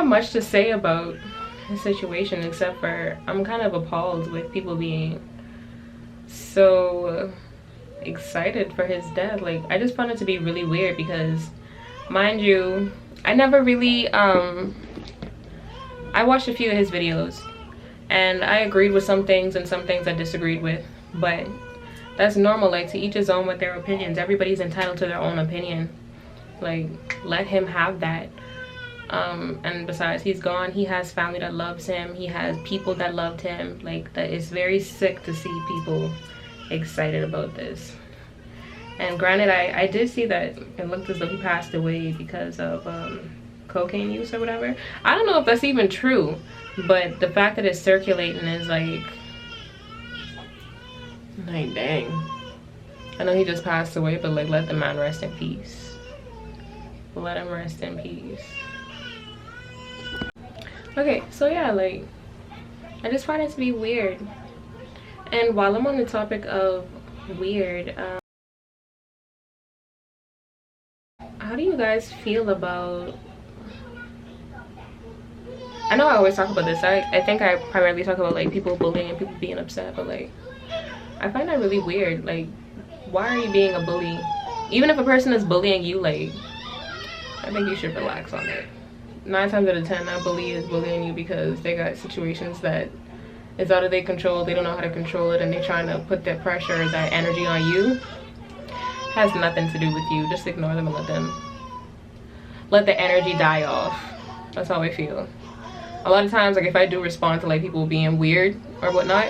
have much to say about the situation, except for I'm kind of appalled with people being so excited for his death. Like, I just found it to be really weird because, mind you, I never really I watched a few of his videos and I agreed with some things and some things I disagreed with, but that's normal. Like, to each his own with their opinions. Everybody's entitled to their own opinion. Like, let him have that. And besides, he's gone. He has family that loves him. He has people that loved him. Like, that is very sick to see people excited about this. And granted, I did see that it looked as though he passed away because of cocaine use or whatever. I don't know if that's even true, but the fact that it's circulating is like dang. I know he just passed away, but like, let the man rest in peace. Let him rest in peace. Okay, so yeah, like, I just find it to be weird. And while I'm on the topic of weird, how do you guys feel about, I know I always talk about this, I think I primarily talk about like people bullying and people being upset, but like, I find that really weird. Like, why are you being a bully? Even if a person is bullying you, like, I think you should relax on it. 9 times out of 10, that bully is bullying you because they got situations that is out of their control. They don't know how to control it, and they're trying to put that pressure, that energy on you. Has nothing to do with you. Just ignore them and let the energy die off. That's how I feel. A lot of times, like, if I do respond to like people being weird or whatnot,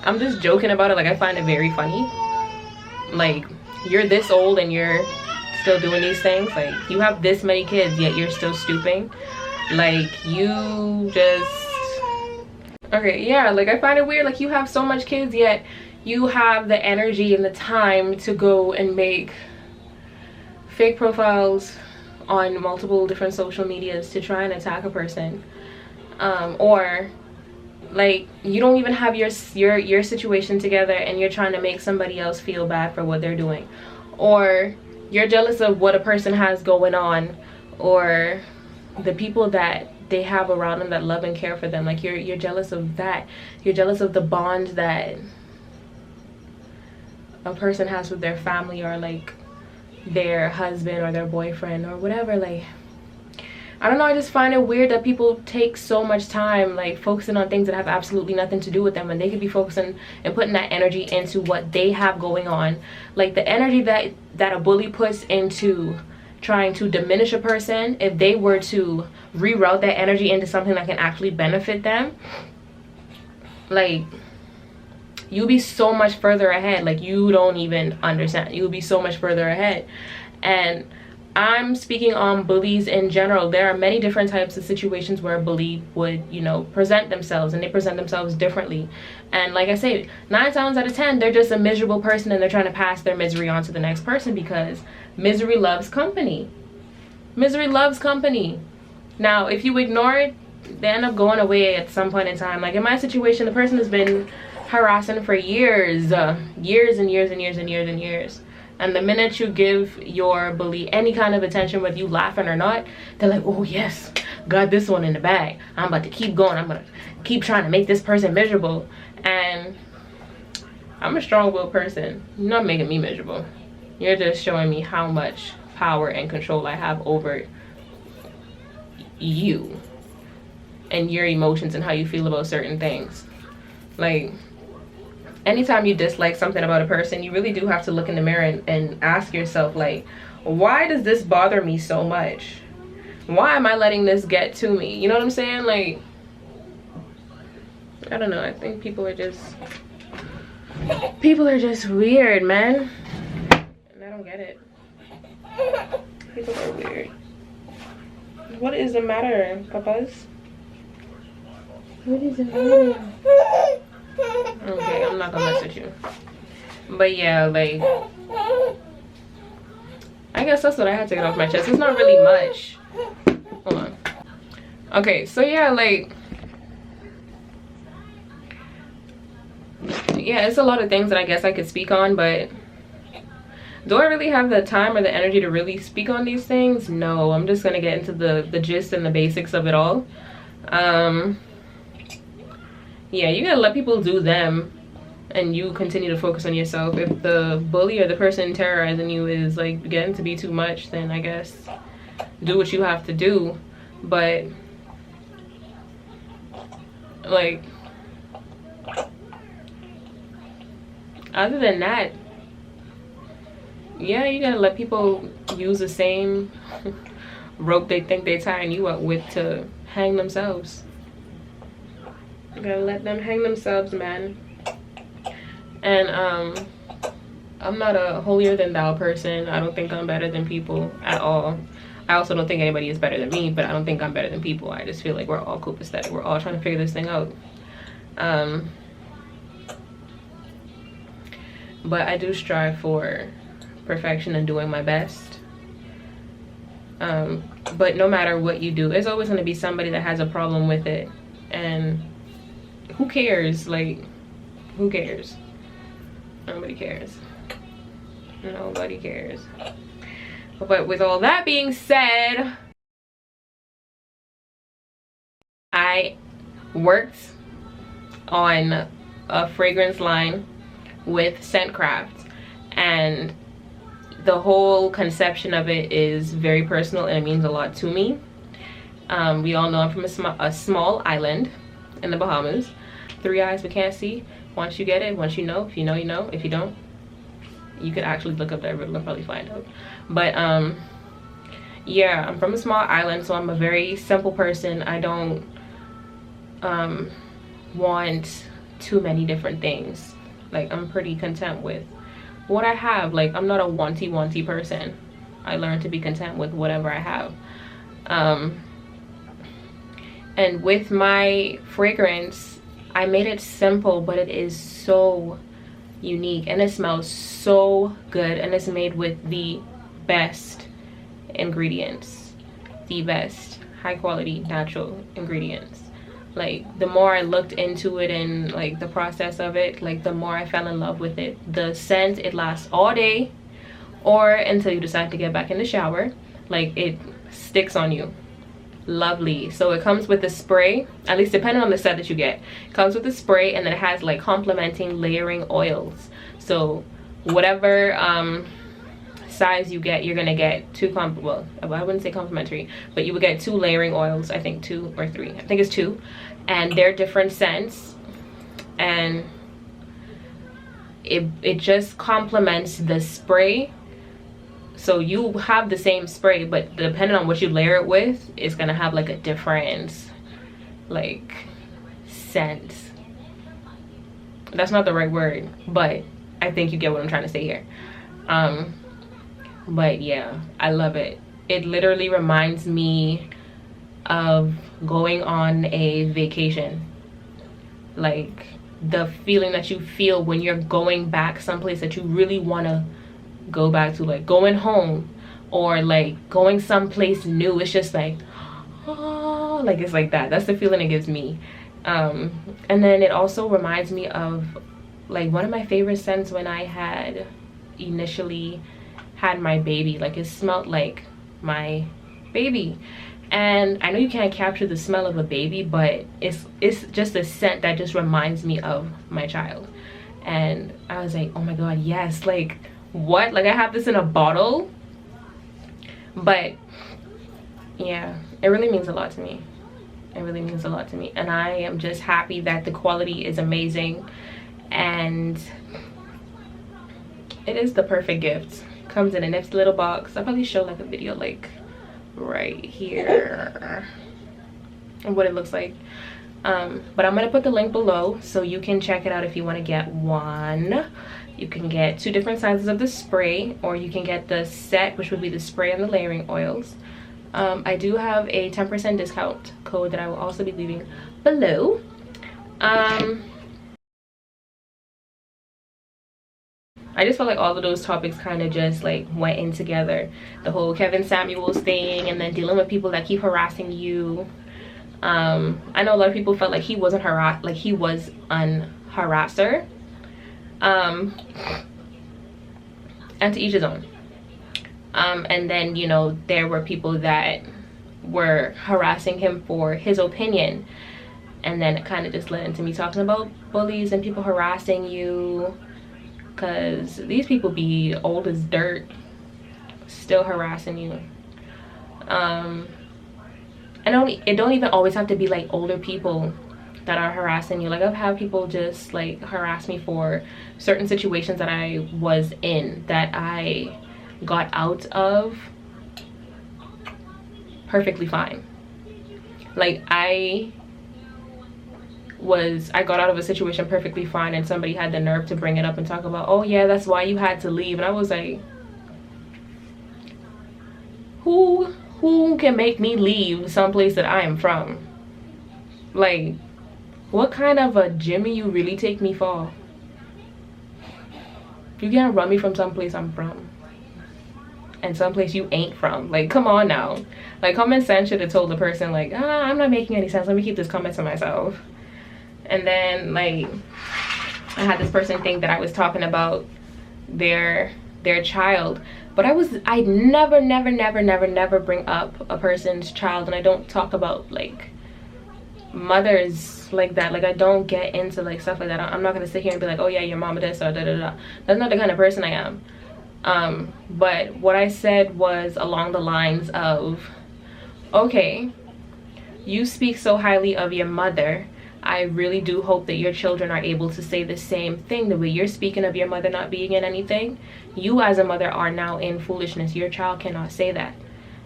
I'm just joking about it. Like, I find it very funny. Like, you're this old and you're still doing these things. Like, you have this many kids yet you're still stooping. Like, you just, okay, yeah, like, I find it weird. Like, you have so much kids yet you have the energy and the time to go and make fake profiles on multiple different social medias to try and attack a person, or like, you don't even have your situation together and you're trying to make somebody else feel bad for what they're doing, or you're jealous of what a person has going on, or the people that they have around them that love and care for them. Like, you're jealous of that. You're jealous of the bond that a person has with their family, or like their husband or their boyfriend or whatever. Like, I don't know, I just find it weird that people take so much time like focusing on things that have absolutely nothing to do with them, and they could be focusing and putting that energy into what they have going on. Like, the energy that a bully puts into trying to diminish a person, if they were to reroute that energy into something that can actually benefit them, like, you'll be so much further ahead. Like, you don't even understand. You'll be so much further ahead. And I'm speaking on bullies in general. There are many different types of situations where a bully would, you know, present themselves, and they present themselves differently. And like I say, 9 times out of 10, they're just a miserable person, and they're trying to pass their misery on to the next person, because misery loves company. Misery loves company. Now, if you ignore it, they end up going away at some point in time. Like, in my situation, the person has been harassing for years, years and years and years and years and years. And the minute you give your bully any kind of attention, whether you laughing or not, they're like, oh yes, got this one in the bag. I'm about to keep going. I'm gonna keep trying to make this person miserable. And I'm a strong-willed person. You're not making me miserable. You're just showing me how much power and control I have over you and your emotions and how you feel about certain things. Like, anytime you dislike something about a person, you really do have to look in the mirror and ask yourself, like, why does this bother me so much? Why am I letting this get to me? You know what I'm saying? Like, I don't know. I think people are just weird, man. And I don't get it. People are weird. What is the matter, papas? What is the matter? Okay, I'm not gonna mess with you. But yeah, like, I guess that's what I had to get off my chest. It's not really much. Hold on. Okay, so yeah, like, yeah, it's a lot of things that I guess I could speak on, but Do I really have the time or the energy to really speak on these things? No, I'm just gonna get into the gist and the basics of it all. Yeah, you gotta let people do them and you continue to focus on yourself. If the bully or the person terrorizing you is like getting to be too much, then I guess do what you have to do. But like, other than that, yeah, you gotta let people use the same rope they think they're tying you up with to hang themselves. You gotta let them hang themselves, man. And I'm not a holier than thou person. I don't think I'm better than people at all. I also don't think anybody is better than me, but I don't think I'm better than people. I just feel like we're all copacetic. We're all trying to figure this thing out. But I do strive for perfection and doing my best. But no matter what you do, there's always going to be somebody that has a problem with it. And who cares? Like, who cares? Nobody cares. Nobody cares. But with all that being said, I worked on a fragrance line with Scentcraft, and the whole conception of it is very personal and it means a lot to me. We all know I'm from a small island in the Bahamas. 3 eyes but can't see. Once you get it, once you know, if you know, you know. If you don't, you could actually look up that riddle and probably find out. But yeah, I'm from a small island, so I'm a very simple person. I don't want too many different things. Like, I'm pretty content with what I have. Like, I'm not a wanty person. I learned to be content with whatever I have. And with my fragrance, I made it simple, but it is so unique and it smells so good, and it's made with the best ingredients, the best high quality natural ingredients. Like, the more I looked into it and like the process of it, like the more I fell in love with it. The scent, it lasts all day or until you decide to get back in the shower. Like, it sticks on you. Lovely. So it comes with a spray, at least depending on the set that you get. It comes with a spray, and then it has like complementing layering oils. So whatever size you get, you're gonna get well, I wouldn't say complimentary, but you would get 2 layering oils. I think 2 or 3. I think it's 2, and they're different scents, and it just complements the spray. So you have the same spray, but depending on what you layer it with, it's gonna have like a different like scent. That's not the right word, but I think you get what I'm trying to say here. But yeah, I love it. It literally reminds me of going on a vacation. Like, the feeling that you feel when you're going back someplace that you really want to go back to, like going home or like going someplace new. It's just like, oh, like it's like that. That's the feeling it gives me. And then it also reminds me of like one of my favorite scents when I had initially had my baby. Like, it smelled like my baby. And I know you can't capture the smell of a baby, but it's just a scent that just reminds me of my child. And I was like, oh my god, yes. Like, what? Like, I have this in a bottle. But yeah, it really means a lot to me. It really means a lot to me, and I am just happy that the quality is amazing, and it is the perfect gift. Comes in a nice little box. I'll probably show like a video like right here and what it looks like. But I'm gonna put the link below so you can check it out if you want to get one. You can get 2 different sizes of the spray, or you can get the set, which would be the spray and the layering oils. I do have a 10% discount code that I will also be leaving below. I just felt like all of those topics kind of just like went in together. The whole Kevin Samuels thing, and then dealing with people that keep harassing you. I know a lot of people felt like he wasn't like he was an harasser. And to each his own. And then, you know, there were people that were harassing him for his opinion, and then it kind of just led into me talking about bullies and people harassing you, because these people be old as dirt still harassing you. And it don't even always have to be like older people that are harassing you. Like, I've had people just like harass me for certain situations that I was in, that I got out of perfectly fine. Like, I got out of a situation perfectly fine, and somebody had the nerve to bring it up and talk about, oh yeah, that's why you had to leave. And I was like, who can make me leave someplace that I am from? Like, what kind of a Jimmy you really take me for? You can't run me from someplace I'm from and someplace you ain't from. Like, come on now. Like, common sense should have told the person, like, I'm not making any sense, let me keep this comment to myself. And then, like, I had this person think that I was talking about their child, but I never bring up a person's child, and I don't talk about like mothers like that. Like, I don't get into like stuff like that. I'm not gonna sit here and be like, oh yeah, your mama this or da da da. That's not the kind of person I am. But what I said was along the lines of, okay, you speak so highly of your mother, I really do hope that your children are able to say the same thing. The way you're speaking of your mother not being in anything, you as a mother are now in foolishness. Your child cannot say that.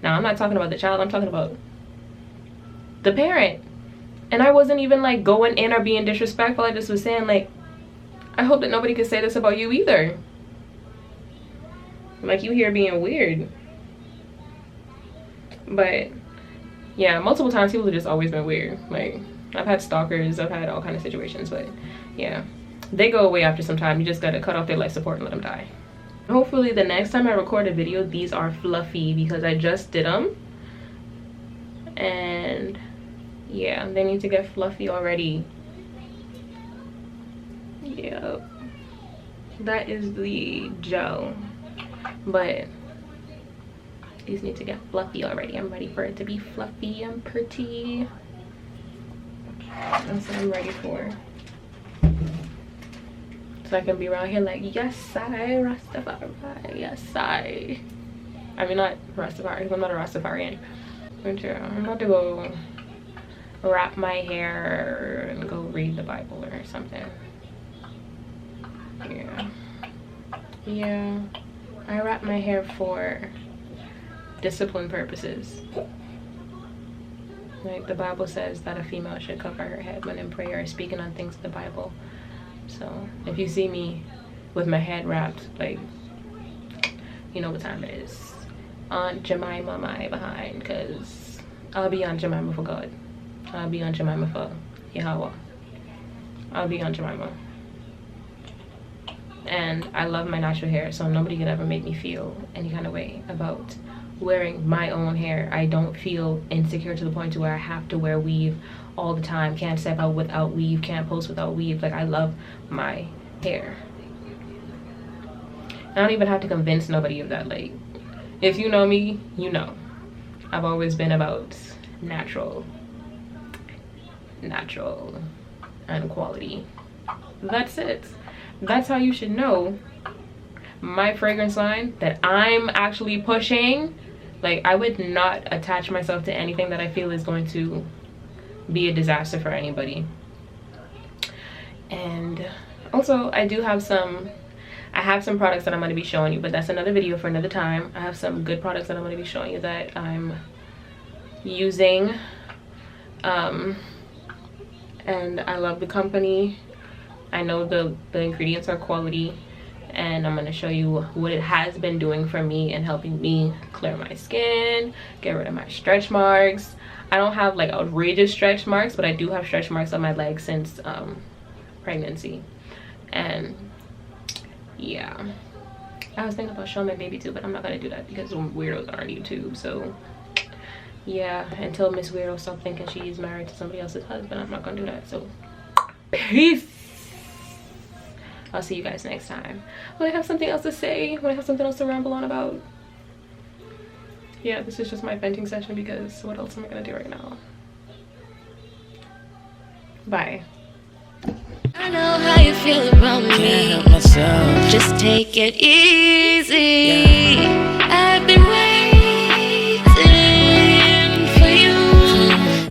Now, I'm not talking about the child, I'm talking about the parent. And I wasn't even like going in or being disrespectful. I just was saying, like, I hope that nobody can say this about you either. Like, you here being weird. But yeah, multiple times people have just always been weird. Like, I've had stalkers, I've had all kind of situations, but yeah, they go away after some time. You just gotta cut off their life support and let them die. Hopefully the next time I record a video, these are fluffy, because I just did them, and yeah, they need to get fluffy already. Yep, that is the gel, but these need to get fluffy already. I'm ready for it to be fluffy and pretty. That's what I'm ready for. So I can be around here like, yes, I Rastafari, yes, I mean, not Rastafari, because I'm not a Rastafarian. But yeah, I'm about to go wrap my hair and go read the Bible or something. Yeah, I wrap my hair for discipline purposes. Like, the Bible says that a female should cover her head when in prayer or speaking on things in the Bible. So if you see me with my head wrapped, like, you know what time it is. Aunt Jemima my behind, because I'll be Aunt Jemima for God. I'll be Aunt Jemima for Yahweh. I'll be Aunt Jemima. And I love my natural hair, so nobody could ever make me feel any kind of way about wearing my own hair. I don't feel insecure to the point to where I have to wear weave all the time, can't step out without weave, can't post without weave. Like, I love my hair. I don't even have to convince nobody of that. Like, if you know me, you know I've always been about natural and quality. That's it. That's how you should know my fragrance line that I'm actually pushing. Like, I would not attach myself to anything that I feel is going to be a disaster for anybody. And also, I have some products that I'm going to be showing you, but that's another video for another time. I have some good products that I'm going to be showing you that I'm using, and I love the company. I know the ingredients are quality, and I'm going to show you what it has been doing for me and helping me clear my skin, get rid of my stretch marks. I don't have like outrageous stretch marks, but I do have stretch marks on my legs since pregnancy. And yeah, I was thinking about showing my baby too, but I'm not gonna do that because weirdos are on YouTube. So yeah, until Miss Weirdo stops thinking she's married to somebody else's husband, I'm not gonna do that. So peace. I'll see you guys next time when I have something else to say, when I have something else to ramble on about. Yeah, this is just my venting session because what else am I gonna do right now? Bye. I know how you feel around me. Can't help myself. Just take it easy.